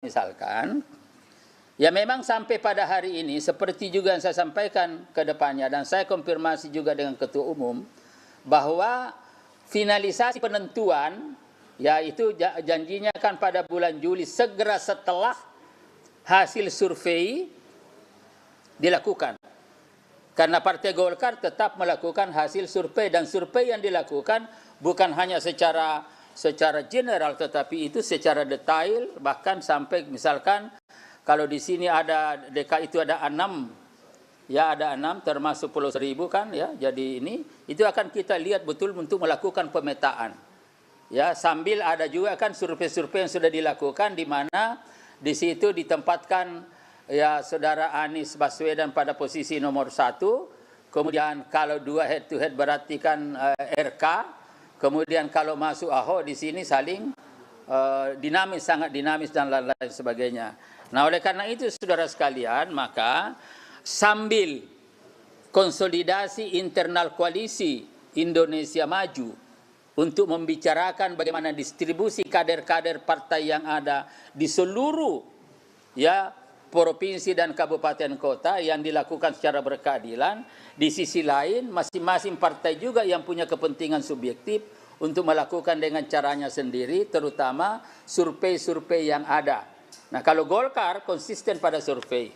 misalkan, ya memang sampai pada hari ini, seperti juga yang saya sampaikan ke depannya, dan saya konfirmasi juga dengan Ketua Umum, bahwa finalisasi penentuan, yaitu janjinya kan pada bulan Juli, segera setelah hasil survei dilakukan. Karena Partai Golkar tetap melakukan hasil survei, dan survei yang dilakukan bukan hanya secara general, tetapi itu secara detail, bahkan sampai misalkan kalau di sini ada DKI itu ada 6, ya ada 6 termasuk Pulau Seribu kan ya. Jadi ini itu akan kita lihat betul untuk melakukan pemetaan. Ya, sambil ada juga kan survei-survei yang sudah dilakukan di mana di situ ditempatkan ya Saudara Anies Baswedan pada posisi nomor 1. Kemudian kalau 2 head to head berarti kan RK. Kemudian kalau masuk Ahok di sini saling dinamis, sangat dinamis dan lain-lain sebagainya. Nah, oleh karena itu saudara sekalian, maka sambil konsolidasi internal koalisi Indonesia Maju untuk membicarakan bagaimana distribusi kader-kader partai yang ada di seluruh ya provinsi dan kabupaten kota yang dilakukan secara berkeadilan, di sisi lain masing-masing partai juga yang punya kepentingan subjektif untuk melakukan dengan caranya sendiri, terutama survei-survei yang ada. Nah, kalau Golkar konsisten pada survei.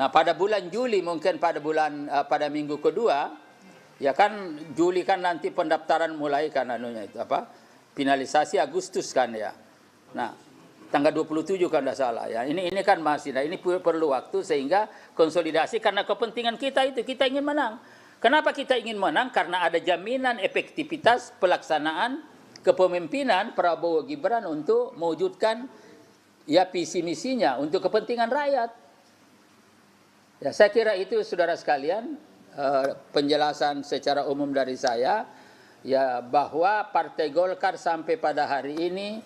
Nah, pada bulan Juli mungkin pada minggu kedua, ya kan Juli kan nanti pendaftaran mulai kan anunya itu apa? Finalisasi Agustus kan ya. Nah, tanggal 27 kan tidak salah ya. Ini kan masih, nah ini perlu waktu sehingga konsolidasi karena kepentingan kita itu kita ingin menang. Kenapa kita ingin menang? Karena ada jaminan efektivitas pelaksanaan kepemimpinan Prabowo Gibran untuk mewujudkan ya visi misinya untuk kepentingan rakyat. Ya, saya kira itu saudara sekalian penjelasan secara umum dari saya ya bahwa Partai Golkar sampai pada hari ini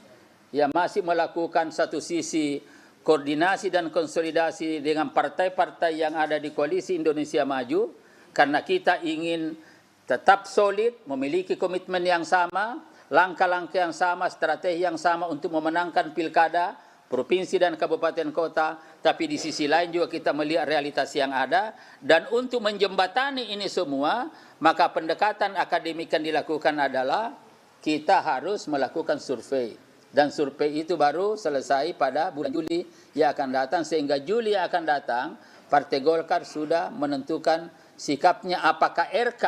ya masih melakukan satu sisi koordinasi dan konsolidasi dengan partai-partai yang ada di koalisi Indonesia Maju karena kita ingin tetap solid, memiliki komitmen yang sama, langkah-langkah yang sama, strategi yang sama untuk memenangkan pilkada provinsi dan kabupaten kota, tapi di sisi lain juga kita melihat realitas yang ada, dan untuk menjembatani ini semua, maka pendekatan akademik yang dilakukan adalah kita harus melakukan survei. Dan survei itu baru selesai pada bulan Juli yang akan datang, sehingga Juli yang akan datang, Partai Golkar sudah menentukan sikapnya apakah RK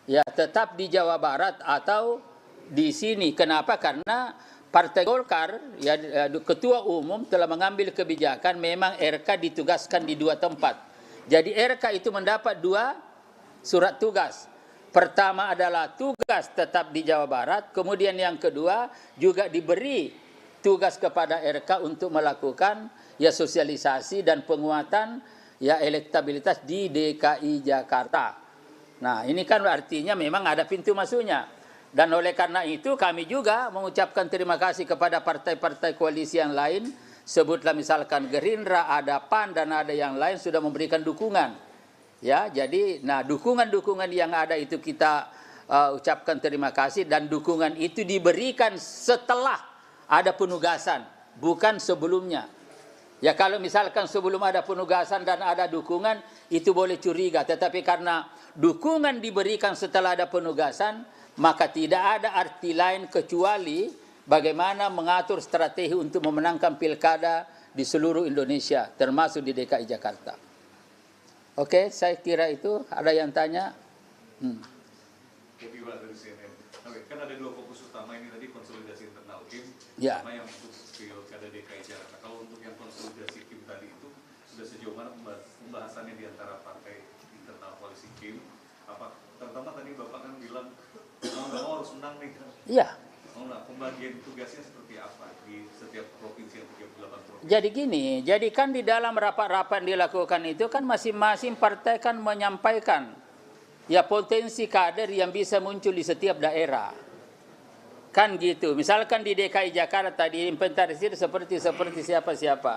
ya tetap di Jawa Barat atau di sini. Kenapa? Karena Partai Golkar, ya, Ketua Umum telah mengambil kebijakan memang RK ditugaskan di 2 tempat. Jadi RK itu mendapat 2 surat tugas. Pertama adalah tugas tetap di Jawa Barat, kemudian yang kedua juga diberi tugas kepada RK untuk melakukan ya sosialisasi dan penguatan ya elektabilitas di DKI Jakarta. Nah, ini kan artinya memang ada pintu masuknya. Dan oleh karena itu kami juga mengucapkan terima kasih kepada partai-partai koalisi yang lain. Sebutlah misalkan Gerindra, ada PAN dan ada yang lain sudah memberikan dukungan. Ya, jadi nah dukungan-dukungan yang ada itu kita ucapkan terima kasih, dan dukungan itu diberikan setelah ada penugasan, bukan sebelumnya. Ya kalau misalkan sebelum ada penugasan dan ada dukungan itu boleh curiga, tetapi karena dukungan diberikan setelah ada penugasan, maka tidak ada arti lain kecuali bagaimana mengatur strategi untuk memenangkan pilkada di seluruh Indonesia, termasuk di DKI Jakarta. Oke, saya kira itu. Ada yang tanya? Jadi Pak dari CNN. Oke, kan ada 2 fokus utama ini tadi, konsolidasi internal Kim, Ya. sama yang untuk pilkada DKI Jakarta. Kalau untuk yang konsolidasi Kim tadi itu sudah sejauh mana pembahasannya di antara partai internal koalisi Kim? Apa terutama tadi Bapak kan bilang mau nggak mau harus menang nih. Iya. Nah, pembagian tugasnya seperti apa di setiap provinsi yang 38 provinsi? Jadi gini, jadi kan di dalam rapat-rapat yang dilakukan itu kan masing-masing partai kan menyampaikan ya potensi kader yang bisa muncul di setiap daerah. Kan gitu. Misalkan di DKI Jakarta tadi inventarisir seperti siapa-siapa.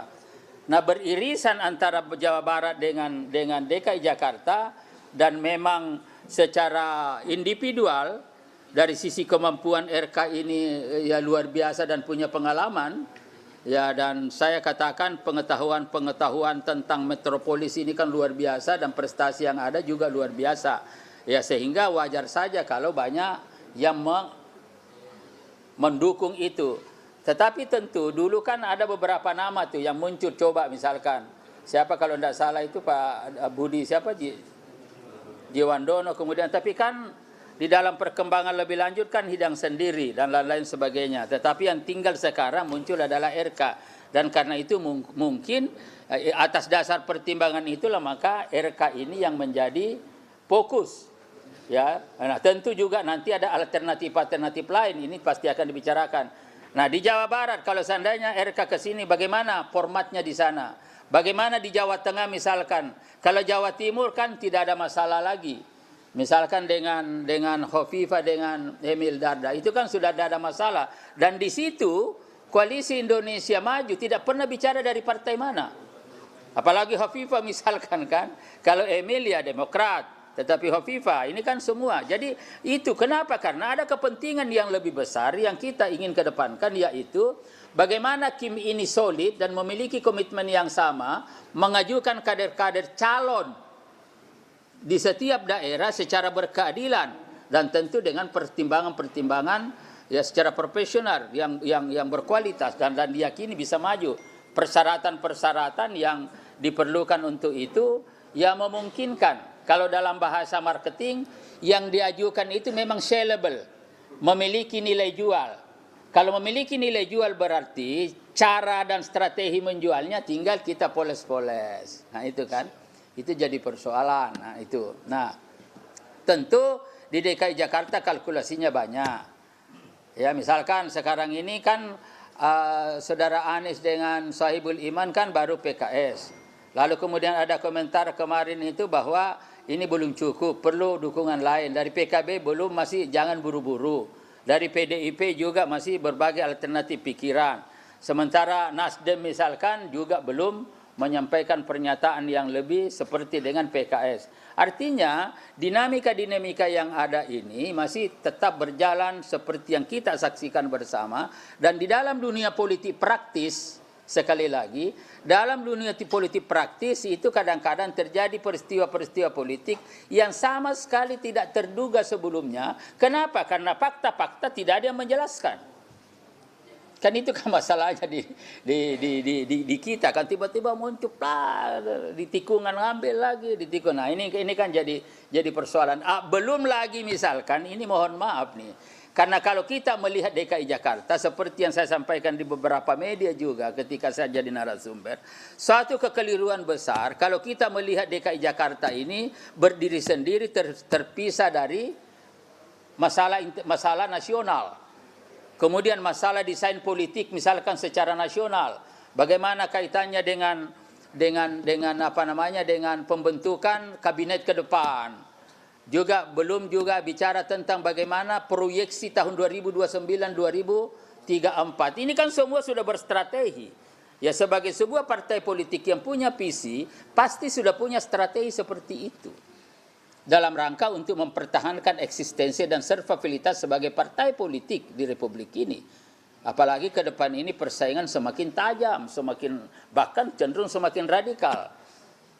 Nah, beririsan antara Jawa Barat dengan DKI Jakarta, dan memang secara individual dari sisi kemampuan RK ini ya luar biasa dan punya pengalaman, Ya, dan saya katakan pengetahuan tentang metropolis ini kan luar biasa dan prestasi yang ada juga luar biasa. Ya, sehingga wajar saja kalau banyak yang mendukung itu. Tetapi tentu dulu kan ada beberapa nama tuh yang muncul, coba misalkan siapa kalau tidak salah itu Pak Budi siapa Jiwandono, kemudian tapi kan di dalam perkembangan lebih lanjut kan hidang sendiri dan lain-lain sebagainya. Tetapi yang tinggal sekarang muncul adalah RK. Dan karena itu mungkin atas dasar pertimbangan itulah maka RK ini yang menjadi fokus. Ya, nah tentu juga nanti ada alternatif lain, ini pasti akan dibicarakan. Nah di Jawa Barat kalau seandainya RK ke sini bagaimana formatnya di sana? Bagaimana di Jawa Tengah misalkan? Kalau Jawa Timur kan tidak ada masalah lagi. Misalkan dengan Hovifah dengan Emil Dardak itu kan sudah ada masalah, dan di situ Koalisi Indonesia Maju tidak pernah bicara dari partai mana. Apalagi Hovifah misalkan kan, kalau Emil ya Demokrat, tetapi Hovifah ini kan semua. Jadi itu kenapa? Karena ada kepentingan yang lebih besar yang kita ingin kedepankan, yaitu bagaimana Kim ini solid dan memiliki komitmen yang sama, mengajukan kader-kader calon di setiap daerah secara berkeadilan dan tentu dengan pertimbangan-pertimbangan ya secara profesional yang berkualitas dan diyakini bisa maju. Persyaratan-persyaratan yang diperlukan untuk itu ya memungkinkan. Kalau dalam bahasa marketing yang diajukan itu memang sellable, memiliki nilai jual. Kalau memiliki nilai jual berarti cara dan strategi menjualnya tinggal kita poles-poles. Nah itu kan. Itu jadi persoalan. Nah, itu. Nah, tentu di DKI Jakarta kalkulasinya banyak. Ya, misalkan sekarang ini kan Saudara Anies dengan Sohibul Iman kan baru PKS. Lalu kemudian ada komentar kemarin itu bahwa ini belum cukup, perlu dukungan lain. Dari PKB belum, masih jangan buru-buru. Dari PDIP juga masih berbagai alternatif pikiran. Sementara Nasdem misalkan juga belum menyampaikan pernyataan yang lebih seperti dengan PKS. Artinya dinamika-dinamika yang ada ini masih tetap berjalan seperti yang kita saksikan bersama. Dan di dalam dunia politik praktis, sekali lagi, dalam dunia politik praktis itu kadang-kadang terjadi peristiwa-peristiwa politik yang sama sekali tidak terduga sebelumnya. Kenapa? Karena fakta-fakta tidak ada yang menjelaskan. Kan itu kan masalahnya di kita kan tiba-tiba muncul di tikungan ngambil lagi di tikung. Nah ini kan jadi persoalan. Belum lagi misalkan ini mohon maaf nih. Karena kalau kita melihat DKI Jakarta seperti yang saya sampaikan di beberapa media juga ketika saya jadi narasumber, suatu kekeliruan besar kalau kita melihat DKI Jakarta ini berdiri sendiri terpisah dari masalah nasional. Kemudian masalah desain politik misalkan secara nasional, bagaimana kaitannya dengan pembentukan kabinet ke depan. Juga belum juga bicara tentang bagaimana proyeksi tahun 2029-2034. Ini kan semua sudah berstrategi. Ya sebagai sebuah partai politik yang punya visi, pasti sudah punya strategi seperti itu. Dalam rangka untuk mempertahankan eksistensi dan survivalitas sebagai partai politik di Republik ini. Apalagi ke depan ini persaingan semakin tajam, bahkan cenderung semakin radikal.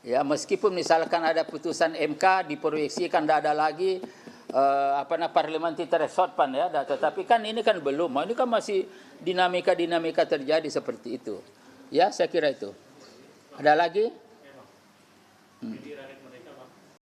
Ya, meskipun misalkan ada putusan MK diproyeksikan tidak ada lagi parliamentary threshold ya, tetapi kan ini kan belum. Ini kan masih dinamika terjadi seperti itu. Ya, saya kira itu. Ada lagi?